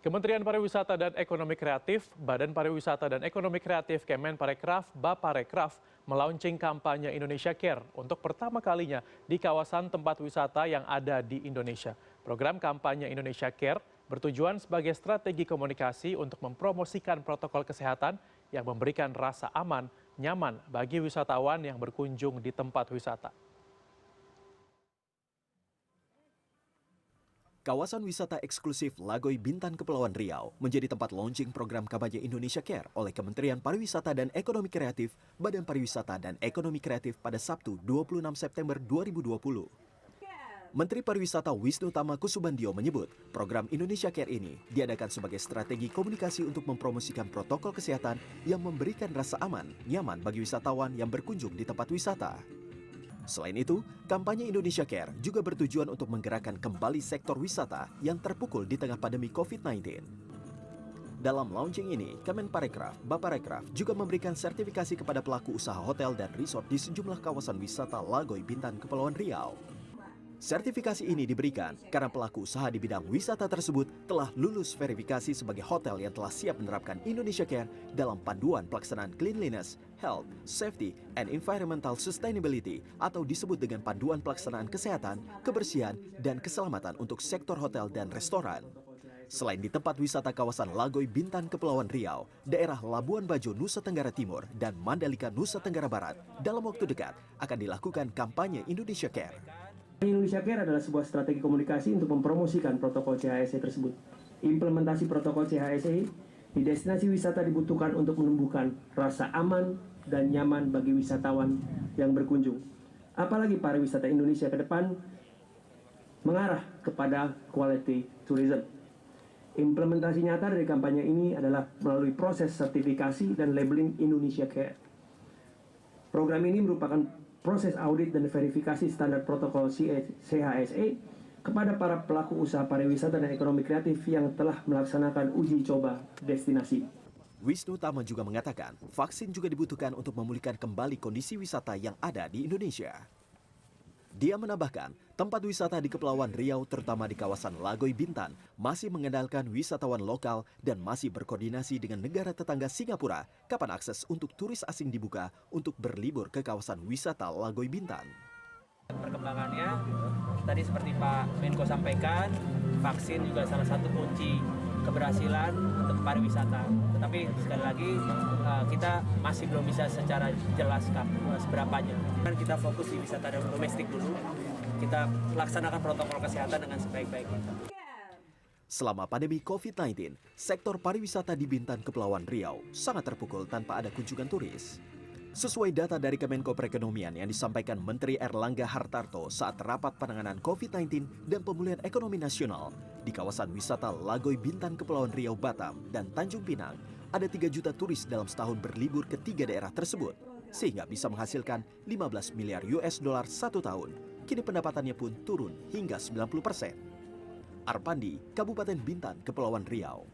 Kementerian Pariwisata dan Ekonomi Kreatif, Badan Pariwisata dan Ekonomi Kreatif Kemenparekraf, Baparekraf, melaunching kampanye Indonesia Care untuk pertama kalinya di kawasan tempat wisata yang ada di Indonesia. Program kampanye Indonesia Care bertujuan sebagai strategi komunikasi untuk mempromosikan protokol kesehatan yang memberikan rasa aman, nyaman bagi wisatawan yang berkunjung di tempat wisata. Kawasan wisata eksklusif Lagoy Bintan Kepulauan Riau menjadi tempat launching program kampanye Indonesia Care oleh Kementerian Pariwisata dan Ekonomi Kreatif, Badan Pariwisata dan Ekonomi Kreatif pada Sabtu 26 September 2020. Menteri Pariwisata Wisnu Tama Kusubandio menyebut program Indonesia Care ini diadakan sebagai strategi komunikasi untuk mempromosikan protokol kesehatan yang memberikan rasa aman, nyaman bagi wisatawan yang berkunjung di tempat wisata. Selain itu, kampanye Indonesia Care juga bertujuan untuk menggerakkan kembali sektor wisata yang terpukul di tengah pandemi COVID-19. Dalam launching ini, Kemenparekraf, Baparekraf juga memberikan sertifikasi kepada pelaku usaha hotel dan resort di sejumlah kawasan wisata Lagoy Bintan Kepulauan Riau. Sertifikasi ini diberikan karena pelaku usaha di bidang wisata tersebut telah lulus verifikasi sebagai hotel yang telah siap menerapkan Indonesia Care dalam panduan pelaksanaan cleanliness, health, safety, and environmental sustainability atau disebut dengan panduan pelaksanaan kesehatan, kebersihan, dan keselamatan untuk sektor hotel dan restoran. Selain di tempat wisata kawasan Lagoy Bintan Kepulauan Riau, daerah Labuan Bajo Nusa Tenggara Timur, dan Mandalika Nusa Tenggara Barat, dalam waktu dekat akan dilakukan kampanye Indonesia Care. Indonesia Care adalah sebuah strategi komunikasi untuk mempromosikan protokol CHSE tersebut. Implementasi protokol CHSE di destinasi wisata dibutuhkan untuk menumbuhkan rasa aman dan nyaman bagi wisatawan yang berkunjung. Apalagi pariwisata Indonesia ke depan mengarah kepada quality tourism. Implementasi nyata dari kampanye ini adalah melalui proses sertifikasi dan labeling Indonesia Care. Program ini merupakan proses audit dan verifikasi standar protokol CHSE kepada para pelaku usaha pariwisata dan ekonomi kreatif yang telah melaksanakan uji coba destinasi. Wisnu Tama juga mengatakan, vaksin juga dibutuhkan untuk memulihkan kembali kondisi wisata yang ada di Indonesia. Dia menambahkan, tempat wisata di Kepulauan Riau terutama di kawasan Lagoy Bintan masih mengandalkan wisatawan lokal dan masih berkoordinasi dengan negara tetangga Singapura kapan akses untuk turis asing dibuka untuk berlibur ke kawasan wisata Lagoy Bintan. Perkembangannya, tadi seperti Pak Menko sampaikan, vaksin juga salah satu kunci keberhasilan untuk pariwisata. Tetapi sekali lagi kita masih belum bisa secara jelas seberapanya. Kan kita fokus di wisata domestik dulu. Kita laksanakan protokol kesehatan dengan sebaik-baiknya. Selama pandemi COVID-19, sektor pariwisata di Bintan Kepulauan Riau sangat terpukul tanpa ada kunjungan turis. Sesuai data dari Kemenko Perekonomian yang disampaikan Menteri Erlangga Hartarto saat rapat penanganan COVID-19 dan pemulihan ekonomi nasional, di kawasan wisata Lagoy Bintan Kepulauan Riau Batam dan Tanjung Pinang, ada 3 juta turis dalam setahun berlibur ke 3 daerah tersebut, sehingga bisa menghasilkan 15 miliar US dollar satu tahun. Kini pendapatannya pun turun hingga 90%. Arpandi, Kabupaten Bintan, Kepulauan Riau.